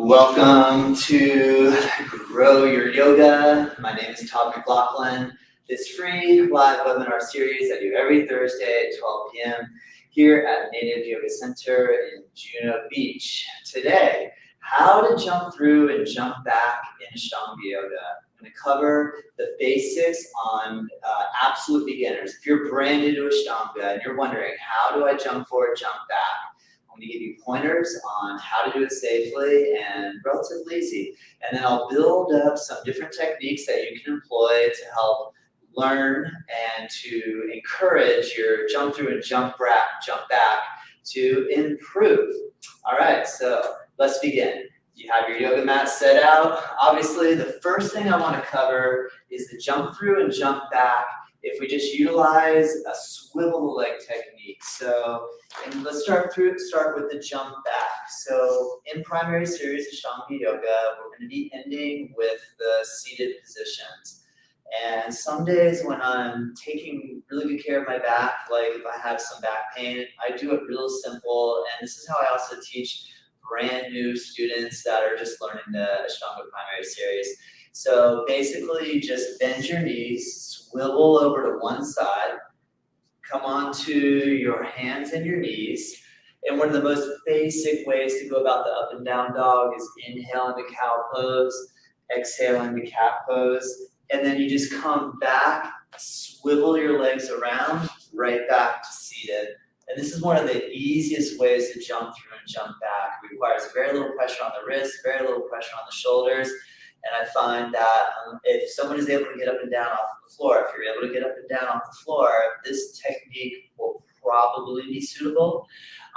Welcome to Grow Your Yoga. My name is Todd McLaughlin. This free live webinar series I do every Thursday at 12 p.m. here at Native Yoga Center in Juno Beach. Today, how to jump through and jump back in Ashtanga Yoga. I'm going to cover the basics on absolute beginners. If you're brand new to Ashtanga and you're wondering, how do I jump forward, jump back? I'm going to give you pointers on how to do it safely and relatively easy. And then I'll build up some different techniques that you can employ to help learn and to encourage your jump through and jump back to improve. All right, so let's begin. You have your yoga mat set out. Obviously, the first thing I want to cover is the jump through and jump back if we just utilize a swivel the leg technique. So, and let's start with the jump back. So in primary series Ashtanga Yoga, we're going to be ending with the seated positions. And some days when I'm taking really good care of my back, like if I have some back pain, I do it real simple. And this is how I also teach brand new students that are just learning the Ashtanga primary series. So basically, you just bend your knees, swivel over to one side, come onto your hands and your knees. And one of the most basic ways to go about the up and down dog is inhale into cow pose, exhale into cat pose. And then you just come back, swivel your legs around, right back to seated. And this is one of the easiest ways to jump through and jump back. It requires very little pressure on the wrists, very little pressure on the shoulders. And I find that if someone is able to get up and down off the floor, if you're able to get up and down off the floor, this technique will probably be suitable.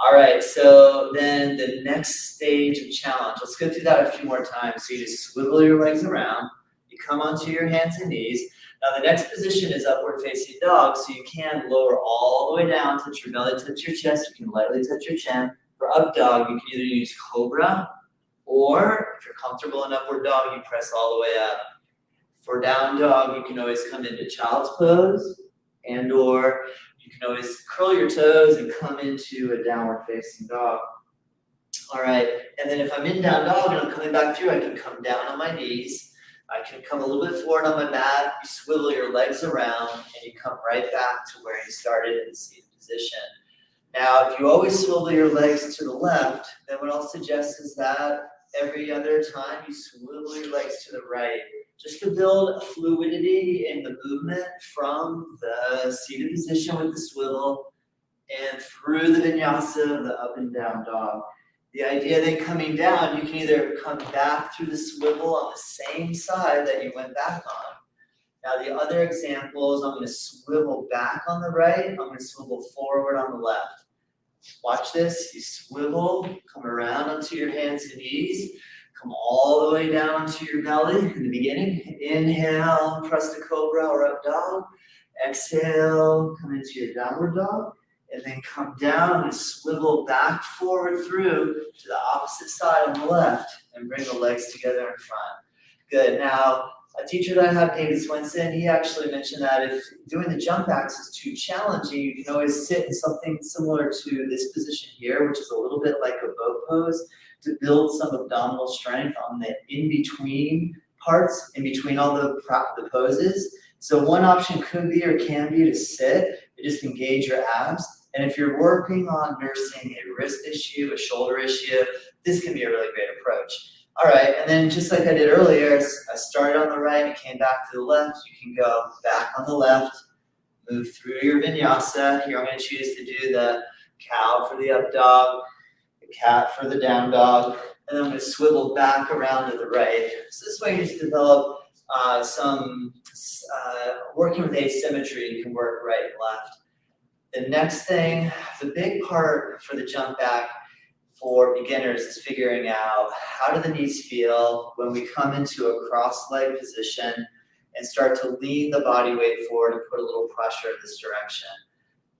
All right, so then the next stage of challenge, let's go through that a few more times. So you just swivel your legs around, you come onto your hands and knees. Now the next position is upward facing dog, so you can lower all the way down, touch your belly, touch your chest, you can lightly touch your chin. For up dog, you can either use cobra, or if you're comfortable in upward dog, you press all the way up. For down dog, you can always come into child's pose, and or you can always curl your toes and come into a downward facing dog. All right, and then if I'm in down dog and I'm coming back through, I can come down on my knees. I can come a little bit forward on my mat, you swivel your legs around, and you come right back to where you started in the seated position. Now, if you always swivel your legs to the left, then what I'll suggest is that every other time you swivel your legs to the right, just to build fluidity in the movement from the seated position with the swivel and through the vinyasa of the up and down dog. The idea then coming down, you can either come back through the swivel on the same side that you went back on. Now the other example is I'm going to swivel back on the right, I'm going to swivel forward on the left. Watch this, you swivel, come around onto your hands and knees, come all the way down onto your belly in the beginning. Inhale, press the cobra or up dog. Exhale, come into your downward dog. And then come down and swivel back forward through to the opposite side on the left and bring the legs together in front. Good. Now, a teacher that I have, David Swenson, he actually mentioned that if doing the jump backs is too challenging, you can always sit in something similar to this position here, which is a little bit like a boat pose, to build some abdominal strength on the in-between parts, in between all the poses. So one option could be or can be to sit and just engage your abs. And if you're working on nursing a wrist issue, a shoulder issue, this can be a really great approach. All right, and then just like I did earlier, I started on the right and came back to the left. You can go back on the left, move through your vinyasa. Here I'm going to choose to do the cow for the up dog, the cat for the down dog, and then I'm going to swivel back around to the right. So this way you just develop some working with asymmetry. You can work right and left. The next thing, the big part for the jump back for beginners is figuring out how do the knees feel when we come into a cross-leg position and start to lean the body weight forward and put a little pressure in this direction.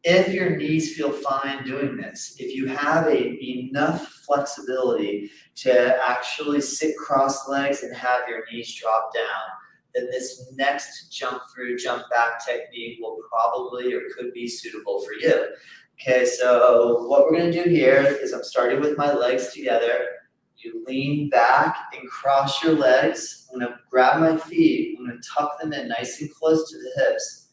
If your knees feel fine doing this, if you have enough flexibility to actually sit cross legs and have your knees drop down, then this next jump through, jump back technique will probably or could be suitable for you. Okay, so what we're going to do here is I'm starting with my legs together. You lean back and cross your legs. I'm gonna grab my feet. I'm gonna tuck them in nice and close to the hips.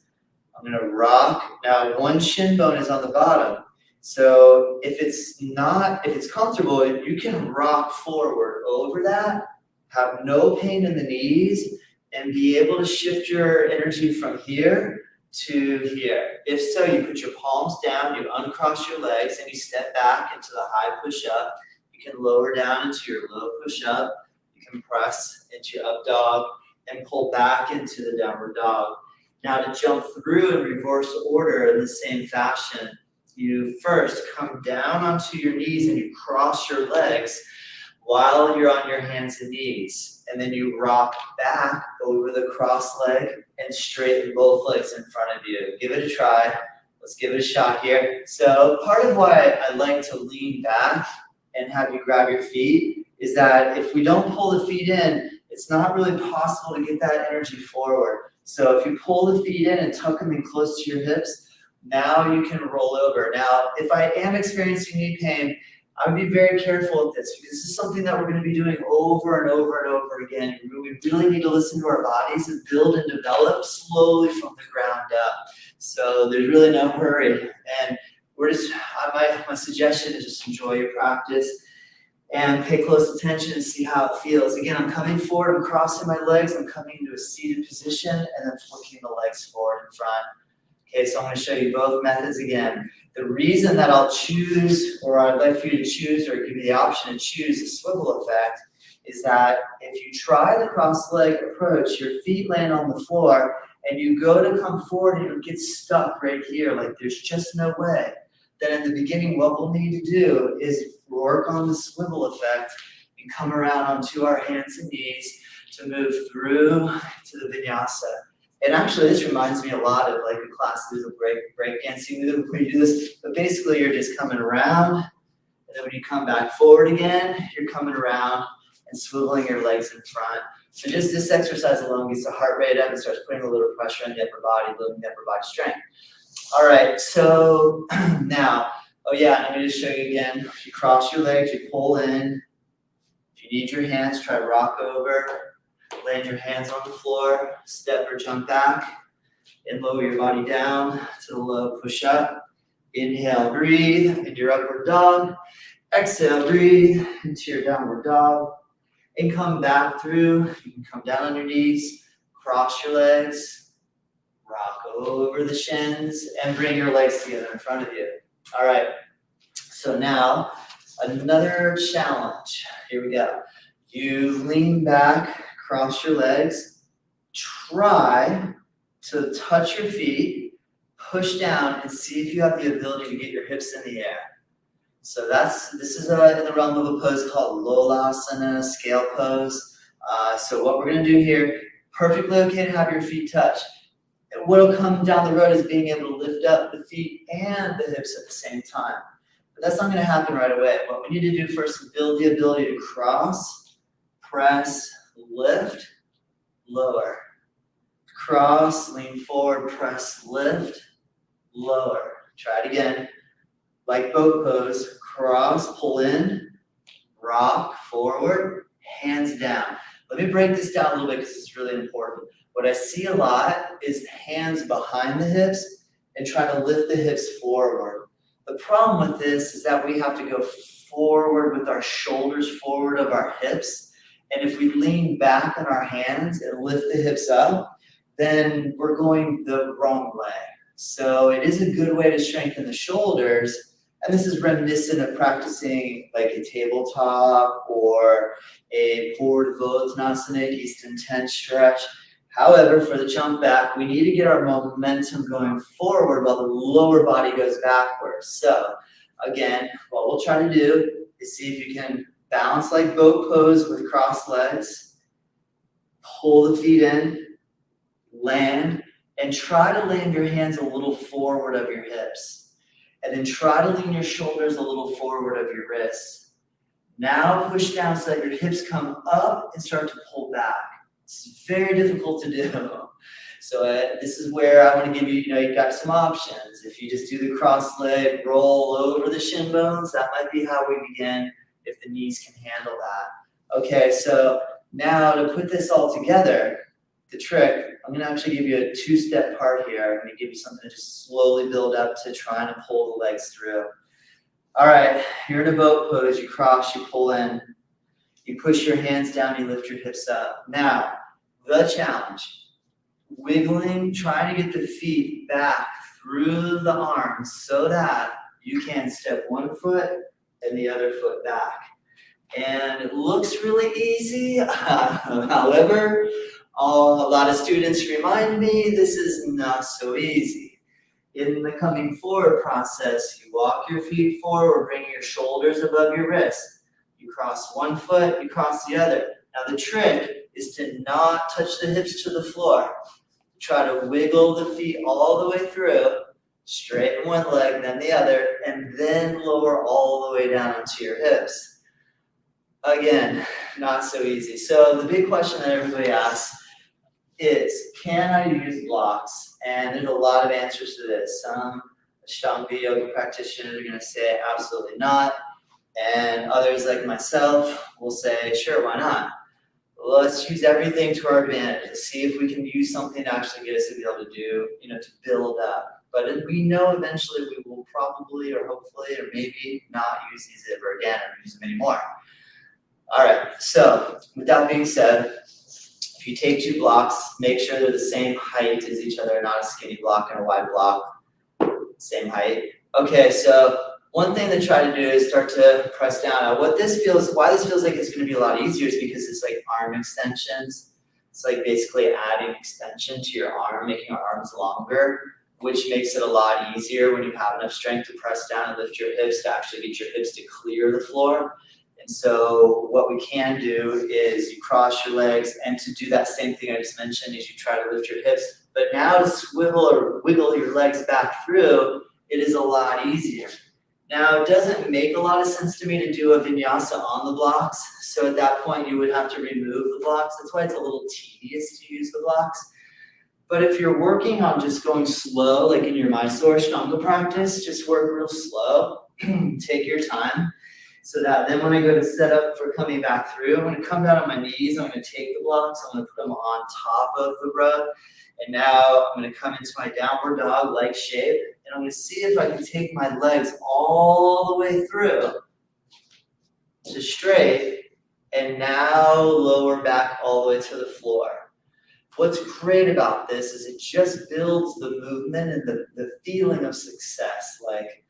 I'm gonna rock. Now, one shin bone is on the bottom. So if it's comfortable, you can rock forward over that, have no pain in the knees, and be able to shift your energy from here to here. If so, you put your palms down, you uncross your legs, and you step back into the high push-up. You can lower down into your low push-up. You can press into your up dog and pull back into the downward dog. Now to jump through in reverse order in the same fashion, you first come down onto your knees and you cross your legs while you're on your hands and knees. And then you rock back over the cross leg and straighten both legs in front of you. Give it a try. Let's give it a shot here. So part of why I like to lean back and have you grab your feet is that if we don't pull the feet in, it's not really possible to get that energy forward. So if you pull the feet in and tuck them in close to your hips, now you can roll over. Now, if I am experiencing knee pain, I would be very careful with this because this is something that we're going to be doing over and over and over again. We really need to listen to our bodies and build and develop slowly from the ground up. So there's really no hurry. And my suggestion is just enjoy your practice and pay close attention and see how it feels. Again, I'm coming forward, I'm crossing my legs, I'm coming into a seated position and then flicking the legs forward in front. Okay, so I'm going to show you both methods again. The reason that I'll choose, or I'd like for you to choose, or give you the option to choose the swivel effect, is that if you try the cross leg approach, your feet land on the floor, and you go to come forward and you get stuck right here, like there's just no way. Then in the beginning, what we'll need to do is work on the swivel effect and come around onto our hands and knees to move through to the vinyasa. And actually, this reminds me a lot of like a class, there's a break dancing move where you do this, but basically you're just coming around, and then when you come back forward again, you're coming around and swiveling your legs in front. So just this exercise alone gets the heart rate up and starts putting a little pressure on the upper body, building the upper body strength. All right, so now, let me just show you again. You cross your legs, you pull in. If you need your hands, try to rock over. Land your hands on the floor, step or jump back, and lower your body down to the low push-up. Inhale, breathe into your upward dog. Exhale, breathe into your downward dog. And come back through. You can come down on your knees, cross your legs, rock over the shins, and bring your legs together in front of you. All right, so now another challenge. Here we go. You lean back, cross your legs, try to touch your feet, push down, and see if you have the ability to get your hips in the air. So this is in the realm of a pose called Lolasana, scale pose. So what we're going to do here, perfectly okay to have your feet touch. And what will come down the road is being able to lift up the feet and the hips at the same time. But that's not going to happen right away. What we need to do first is build the ability to cross, press, lift, lower. Cross, lean forward, press, lift, lower. Try it again. Like boat pose, cross, pull in, rock, forward, hands down. Let me break this down a little bit because it's really important. What I see a lot is hands behind the hips and try to lift the hips forward. The problem with this is that we have to go forward with our shoulders forward of our hips. And if we lean back on our hands and lift the hips up, then we're going the wrong way. So it is a good way to strengthen the shoulders. And this is reminiscent of practicing like a tabletop or a Purdvottanasana, Easton 10 stretch. However, for the jump back, we need to get our momentum going forward while the lower body goes backwards. So again, what we'll try to do is see if you can balance like boat pose with crossed legs, pull the feet in, land, and try to land your hands a little forward of your hips. And then try to lean your shoulders a little forward of your wrists. Now push down so that your hips come up and start to pull back. It's very difficult to do. So this is where I want to give you, you've got some options. If you just do the cross leg, roll over the shin bones, that might be how we begin. if the knees can handle that. Okay, so now to put this all together, the trick, I'm gonna actually give you a two-step part here. I'm gonna give you something to just slowly build up to trying to pull the legs through. All right, you're in a boat pose, you cross, you pull in, you push your hands down, you lift your hips up. Now, the challenge, wiggling, trying to get the feet back through the arms so that you can step one foot and the other foot back. And it looks really easy, however, a lot of students remind me this is not so easy. In the coming forward process, you walk your feet forward, bring your shoulders above your wrists. You cross one foot, you cross the other. Now the trick is to not touch the hips to the floor. Try to wiggle the feet all the way through, straighten one leg, then the other, and then lower all the way down onto your hips. Again, not so easy. So the big question that everybody asks is, can I use blocks? And there's a lot of answers to this. Some Ashtanga Yoga practitioners are going to say absolutely not. And others like myself will say, sure, why not? Let's use everything to our advantage. Let's see if we can use something to actually get us to be able to do, to build up. But we know eventually we will probably or hopefully or maybe not use these ever again or use them anymore. All right, so with that being said, if you take two blocks, make sure they're the same height as each other, not a skinny block and a wide block, same height. Okay, so one thing to try to do is start to press down. Now, why this feels like it's going to be a lot easier is because it's like arm extensions. It's like basically adding extension to your arm, making your arms longer, which makes it a lot easier when you have enough strength to press down and lift your hips to actually get your hips to clear the floor. And so what we can do is you cross your legs, and to do that same thing I just mentioned is you try to lift your hips. But now to swivel or wiggle your legs back through, it is a lot easier. Now, it doesn't make a lot of sense to me to do a vinyasa on the blocks. So at that point, you would have to remove the blocks. That's why it's a little tedious to use the blocks. But if you're working on just going slow, like in your Mysore Ashtanga practice, just work real slow. Take your time. So that then when I go to set up for coming back through, I'm going to come down on my knees. I'm going to take the blocks. I'm going to put them on top of the rug. And now I'm going to come into my downward dog-like shape. And I'm going to see if I can take my legs all the way through to straight. And now lower back all the way to the floor. What's great about this is it just builds the movement and the feeling of success. Like,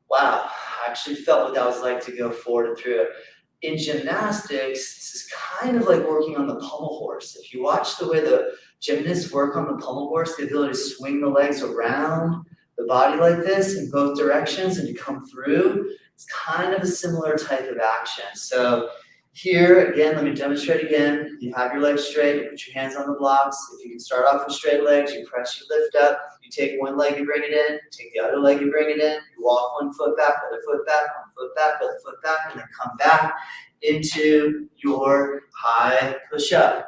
wow, I actually felt what that was like to go forward and through it. In gymnastics, this is kind of like working on the pommel horse. If you watch the way the gymnasts work on the pommel horse, the ability to swing the legs around the body like this in both directions and to come through, it's kind of a similar type of action. So here, again, let me demonstrate again. You have your legs straight, you put your hands on the blocks. If you can start off with straight legs, you press, you lift up. You take one leg, you bring it in. Take the other leg, you bring it in. You walk one foot back, other foot back, one foot back, other foot back, and then come back into your high push-up.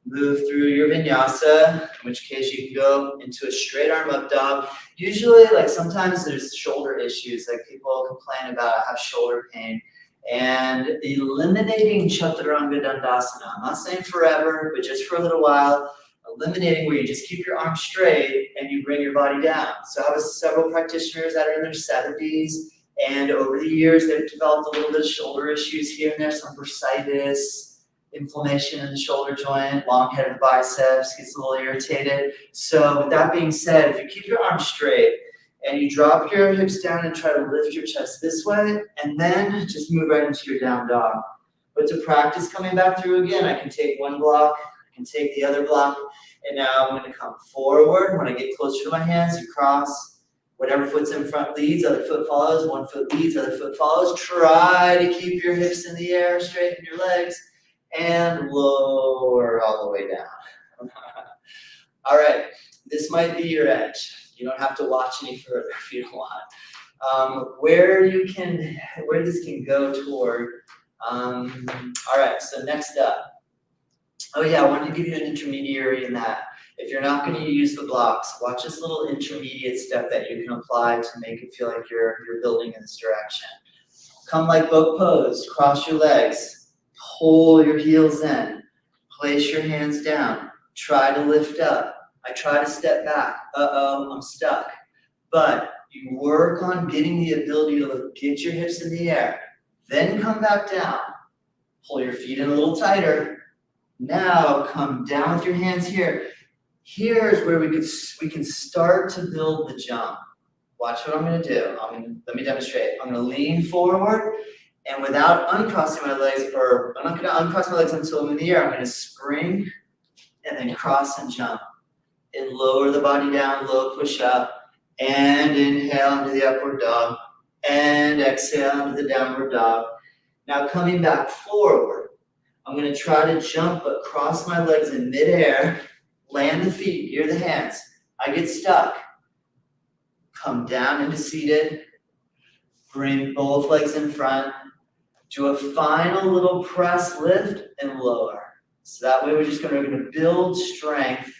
Move through your vinyasa, in which case you can go into a straight arm up dog. Usually, like sometimes there's shoulder issues, like people complain about, I have shoulder pain. And eliminating Chaturanga Dandasana, I'm not saying forever, but just for a little while, eliminating where you just keep your arms straight and you bring your body down. So I have several practitioners that are in their 70s, and over the years they've developed a little bit of shoulder issues here and there, some bursitis, inflammation in the shoulder joint, long head of the biceps, gets a little irritated. So with that being said, if you keep your arms straight, and you drop your hips down and try to lift your chest this way, and then just move right into your down dog. But to practice coming back through again, I can take one block, I can take the other block, and now I'm going to come forward. When I get closer to my hands, you cross. Whatever foot's in front leads, other foot follows. One foot leads, other foot follows. Try to keep your hips in the air, straighten your legs, and lower all the way down. All right, this might be your edge. You don't have to watch any further if you don't want. Where this can go toward. All right, so next up. Oh yeah, I wanted to give you an intermediary in that. If you're not going to use the blocks, watch this little intermediate step that you can apply to make it feel like you're building in this direction. Come like boat pose, cross your legs, pull your heels in, place your hands down, try to lift up. I try to step back, I'm stuck. But you work on getting the ability to get your hips in the air, then come back down. Pull your feet in a little tighter. Now come down with your hands here. Here's where we can start to build the jump. Watch what I'm going to do. Let me demonstrate. I'm going to lean forward, and without uncrossing my legs, or I'm not going to uncross my legs until I'm in the air. I'm going to spring and then cross and jump. And lower the body down, low push up, and inhale into the upward dog, and exhale into the downward dog. Now coming back forward, I'm going to try to jump but cross my legs in midair, land the feet near the hands. I get stuck. Come down into seated, bring both legs in front, do a final little press lift and lower. So that way we're just going to build strength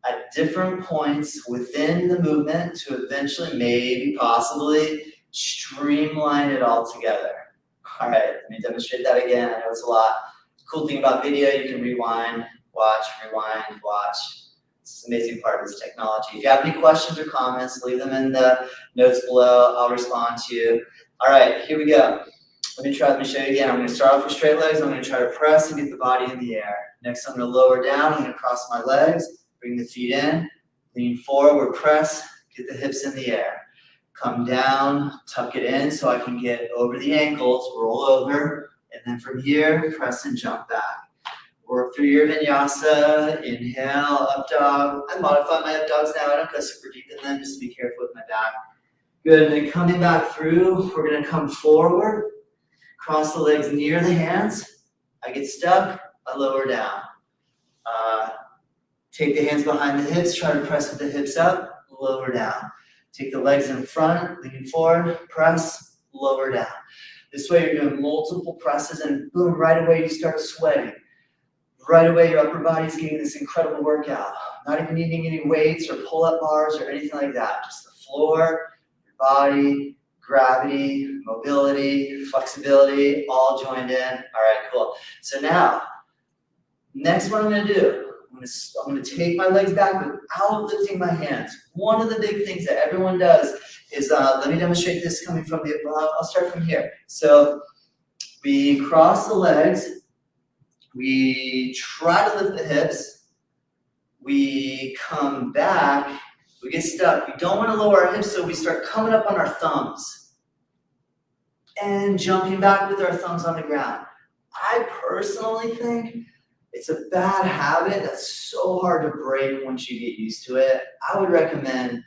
at different points within the movement to eventually, maybe, possibly, streamline it all together. All right, let me demonstrate that again. I know it's a lot. Cool thing about video, you can rewind, watch, watch. It's an amazing part of this technology. If you have any questions or comments, leave them in the notes below. I'll respond to you. All right, here we go. Let me show you again. I'm going to start off with straight legs. I'm going to try to press and get the body in the air. Next, I'm going to lower down. I'm going to cross my legs. Bring the feet in, lean forward, press, get the hips in the air. Come down, tuck it in so I can get over the ankles, roll over, and then from here, press and jump back. Work through your vinyasa, inhale, up dog. I modify my up dogs now, I don't go super deep in them, just to be careful with my back. Good, and then coming back through, we're gonna come forward, cross the legs near the hands. I get stuck, I lower down. Take the hands behind the hips, try to press with the hips up, lower down. Take the legs in front, lean forward, press, lower down. This way you're doing multiple presses and boom, right away you start sweating. Right away your upper body's getting this incredible workout. Not even needing any weights or pull-up bars or anything like that. Just the floor, your body, gravity, mobility, flexibility, all joined in. All right, cool. So now, next what I'm gonna do, I'm going to take my legs back without lifting my hands. One of the big things that everyone does is, let me demonstrate this coming from the, I'll start from here. So we cross the legs, we try to lift the hips, we come back, we get stuck. We don't want to lower our hips, so we start coming up on our thumbs and jumping back with our thumbs on the ground. I personally think it's a bad habit that's so hard to break once you get used to it. I would recommend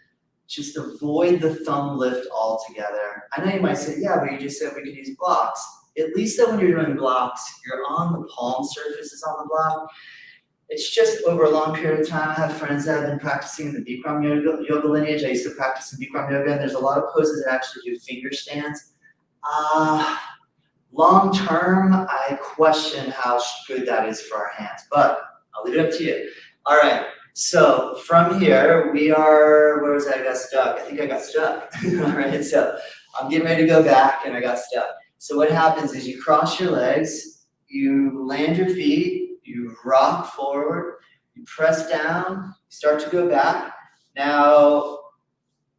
just avoid the thumb lift altogether. I know you might say, yeah, but you just said we could use blocks. At least that when you're doing blocks, you're on the palm surfaces on the block. It's just over a long period of time. I have friends that have been practicing the Bikram yoga lineage. I used to practice in Bikram yoga, and there's a lot of poses that actually do finger stands. Long term, I question how good that is for our hands, but I'll leave it up to you. All right, so from here, we are, where was I got stuck? I think I got stuck. All right, so I'm getting ready to go back and I got stuck. So what happens is you cross your legs, you land your feet, you rock forward, you press down, you start to go back. Now,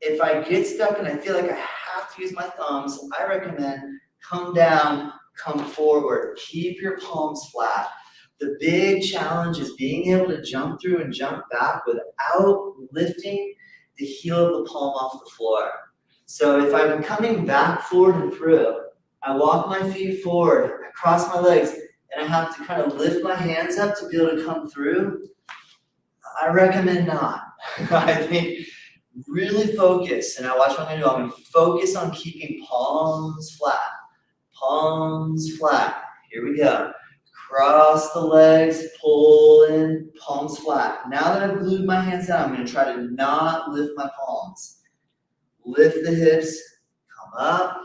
if I get stuck and I feel like I have to use my thumbs, I recommend come down, come forward, keep your palms flat. The big challenge is being able to jump through and jump back without lifting the heel of the palm off the floor. So if I'm coming back forward and through, I walk my feet forward, I cross my legs, and I have to kind of lift my hands up to be able to come through, I recommend not. I think really focus, and I watch what I'm going to do. I'm going to focus on keeping palms flat. Palms flat. Here we go. Cross the legs, pull in, palms flat. Now that I've glued my hands down, I'm going to try to not lift my palms. Lift the hips, come up,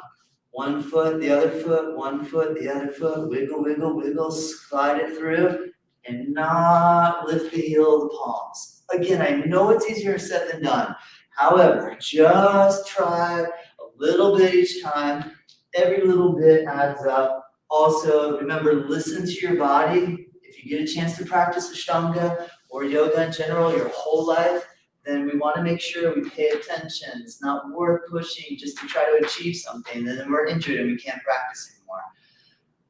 one foot, the other foot, one foot, the other foot, wiggle, wiggle, wiggle, slide it through, and not lift the heel of the palms. Again, I know it's easier said than done. However, just try a little bit each time. Every little bit adds up. Also, remember, listen to your body. If you get a chance to practice Ashtanga or yoga in general your whole life, then we want to make sure we pay attention. It's not worth pushing just to try to achieve something, and then we're injured and we can't practice anymore.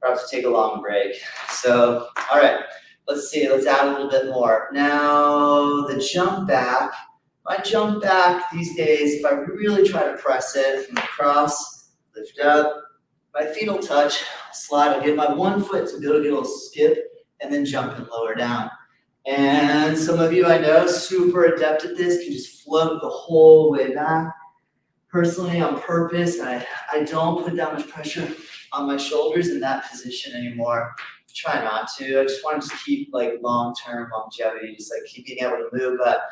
Or have to take a long break. So, all right, let's see, let's add a little bit more. Now, the jump back. My jump back these days, if I really try to press it from across, lift up, my feet will touch, slide, I'll get my one foot to be able to get a little skip, and then jump and lower down. And some of you I know, super adept at this, can just float the whole way back. Personally, on purpose, I don't put that much pressure on my shoulders in that position anymore. Try not to. I just want to keep like long-term longevity, just like keep being able to move. But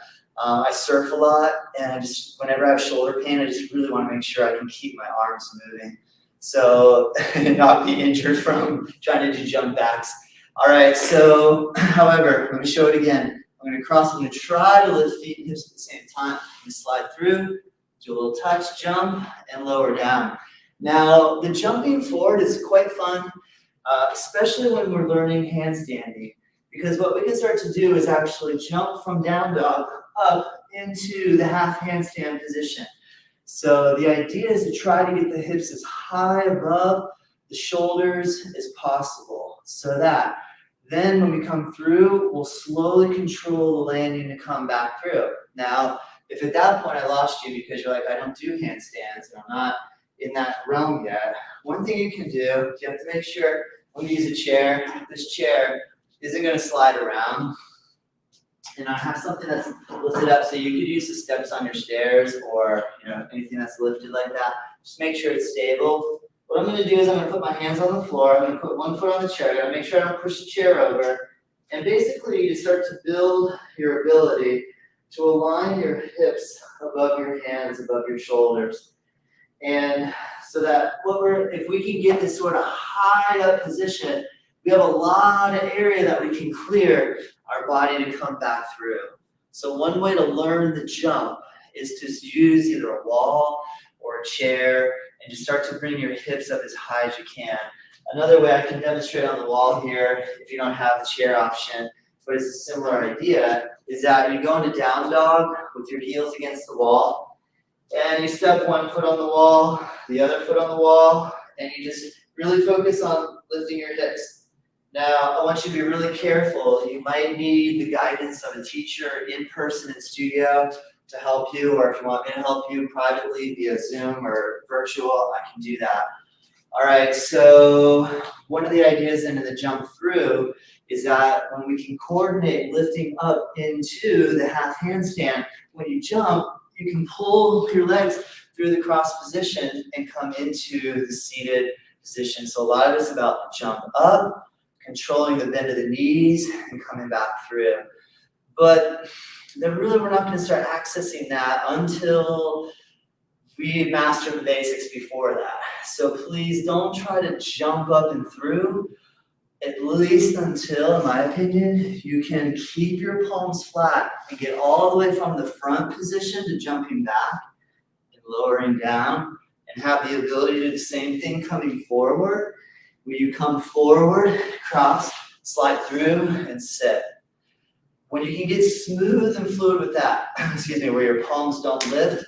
I surf a lot, and I just, whenever I have shoulder pain, I just really want to make sure I can keep my arms moving. So not be injured from trying to do jump backs. All right, so however, let me show it again. I'm going to cross, I'm going to try to lift feet and hips at the same time. I'm going to slide through, do a little touch, jump, and lower down. Now, the jumping forward is quite fun, especially when we're learning handstanding, because what we can start to do is actually jump from down dog up into the half handstand position. So the idea is to try to get the hips as high above the shoulders as possible, so that then when we come through, we'll slowly control the landing to come back through. Now, if at that point I lost you because you're like, I don't do handstands, and I'm not in that realm yet, one thing you can do, you have to make sure when you use a chair, this chair isn't going to slide around. And I have something that's lifted up, so you could use the steps on your stairs or anything that's lifted like that. Just make sure it's stable. What I'm going to do is I'm going to put my hands on the floor. I'm going to put one foot on the chair. I'm going to make sure I don't push the chair over. And basically, you just start to build your ability to align your hips above your hands, above your shoulders. And so that if we can get this sort of high up position, we have a lot of area that we can clear our body to come back through. So one way to learn the jump is to use either a wall or a chair and just start to bring your hips up as high as you can. Another way I can demonstrate on the wall here, if you don't have the chair option, but it's a similar idea, is that you go into down dog with your heels against the wall, and you step one foot on the wall, the other foot on the wall, and you just really focus on lifting your hips. Now, I want you to be really careful. You might need the guidance of a teacher in person in studio to help you, or if you want me to help you privately via Zoom or virtual, I can do that. All right, so one of the ideas in the jump through is that when we can coordinate lifting up into the half handstand, when you jump, you can pull your legs through the cross position and come into the seated position. So a lot of it's about the jump up, controlling the bend of the knees, and coming back through. But then really we're not going to start accessing that until we master the basics before that. So please don't try to jump up and through, at least until, in my opinion, you can keep your palms flat and get all the way from the front position to jumping back and lowering down, and have the ability to do the same thing coming forward. When you come forward, cross, slide through, and sit. When you can get smooth and fluid with that, where your palms don't lift,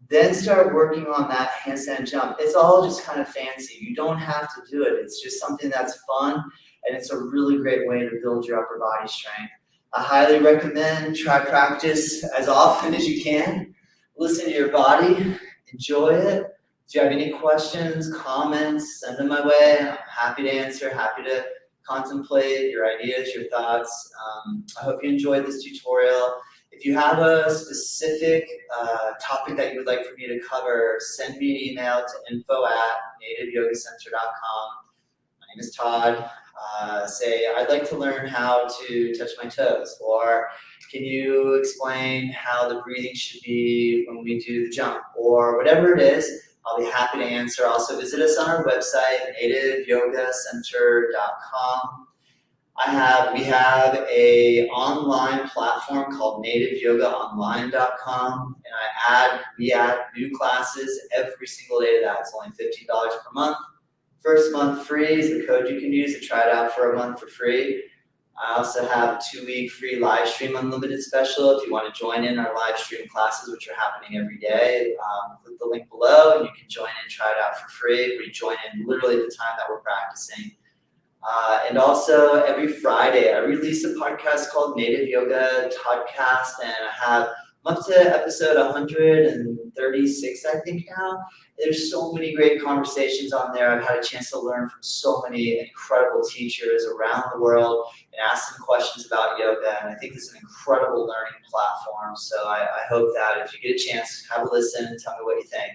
then start working on that handstand jump. It's all just kind of fancy. You don't have to do it. It's just something that's fun, and it's a really great way to build your upper body strength. I highly recommend try practice as often as you can. Listen to your body, enjoy it. If you have any questions, comments, send them my way. I'm happy to answer, happy to contemplate your ideas, your thoughts. I hope you enjoyed this tutorial. If you have a specific topic that you would like for me to cover, send me an email to info@nativeyogacenter.com. My name is Todd. Say, I'd like to learn how to touch my toes, or can you explain how the breathing should be when we do the jump, or whatever it is. I'll be happy to answer. Also, visit us on our website, nativeyogacenter.com. We have a online platform called nativeyogaonline.com, and we add new classes every single day to that. It's only $15 per month. First month free is the code you can use to try it out for a month for free. I also have a 2-week free live stream unlimited special if you want to join in our live stream classes, which are happening every day. Click the link below and you can join in, try it out for free. We join in literally at the time that we're practicing. And also every Friday, I release a podcast called Native Yoga Toddcast, and I'm up to episode 136, I think now. There's so many great conversations on there. I've had a chance to learn from so many incredible teachers around the world and ask them questions about yoga, and I think it's an incredible learning platform. So I hope that if you get a chance, have a listen and tell me what you think.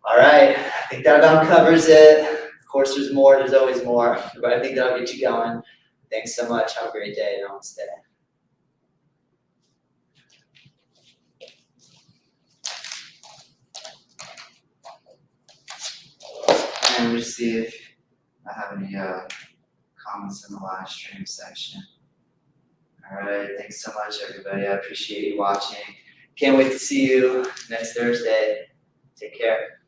All right, I think that about covers it. Of course, there's more, there's always more, but I think that'll get you going. Thanks so much. Have a great day. Namaste. And we'll see if I have any comments in the live stream section. All right, thanks so much, everybody. I appreciate you watching. Can't wait to see you next Thursday. Take care.